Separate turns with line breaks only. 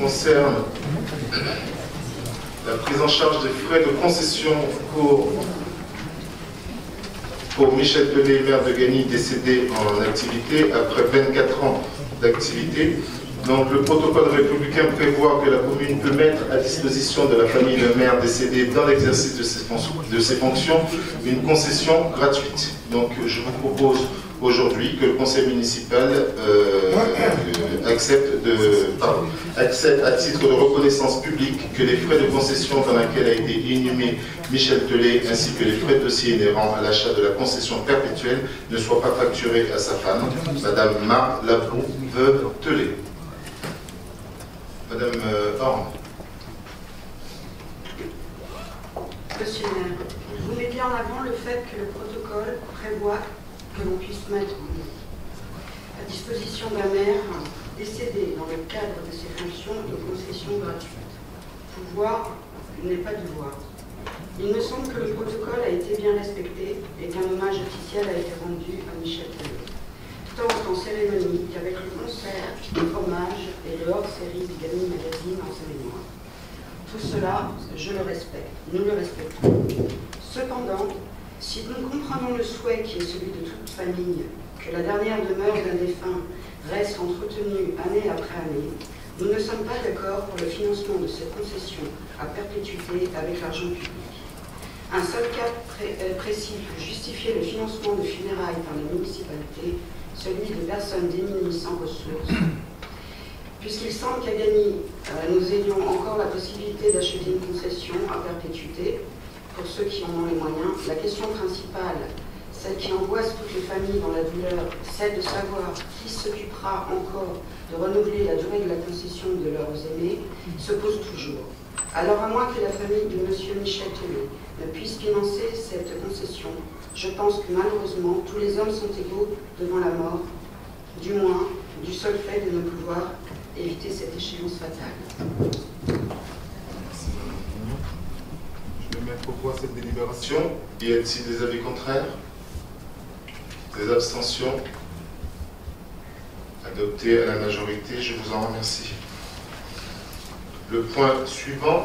concerne la prise en charge des frais de concession pour Michel Tellet, maire de Gagny, décédé en activité après 24 ans d'activité. Donc le protocole républicain prévoit que la commune peut mettre à disposition de la famille de maire décédé dans l'exercice de ses fonctions une concession gratuite. Donc je vous propose aujourd'hui que le conseil municipal accepte à titre de reconnaissance publique que les frais de concession dans laquelle a été inhumé Michel Tellet ainsi que les frais de dossier inhérents à l'achat de la concession perpétuelle ne soient pas facturés à sa femme, Madame Marc Labrou, veuve Tellet. Madame Horn.
Monsieur le maire, vous mettez en avant le fait que le protocole prévoit que l'on puisse mettre à disposition d'un maire décédé dans le cadre de ses fonctions de concession gratuite. Pouvoir n'est pas devoir. Il me semble que le protocole a été bien respecté et qu'un hommage officiel a été rendu à Michel Tellet, tant en cérémonie qu'avec le concert, le fromage et le hors-série du Gagny Magazine en sa mémoire. Tout cela, je le respecte, nous le respectons. Cependant, si nous comprenons le souhait qui est celui de toute famille, que la dernière demeure d'un défunt reste entretenue année après année, nous ne sommes pas d'accord pour le financement de cette concession à perpétuité avec l'argent public. Un seul cas précis peut justifier le financement de funérailles par les municipalités, celui de personnes démunies sans ressources. Puisqu'il semble qu'à Gagny, nous ayons encore la possibilité d'acheter une concession à perpétuité, pour ceux qui en ont les moyens, la question principale, celle qui angoisse toutes les familles dans la douleur, celle de savoir qui s'occupera encore de renouveler la durée de la concession de leurs aînés, se pose toujours. Alors à moins que la famille de M. Michel Tellet ne puisse financer cette concession, je pense que malheureusement tous les hommes sont égaux devant la mort, du moins du seul fait de ne pouvoir éviter cette échéance fatale.
Je vais mettre au voie cette délibération. Y a-t-il des avis contraires? Des abstentions? Adopté à la majorité, je vous en remercie. Le point suivant.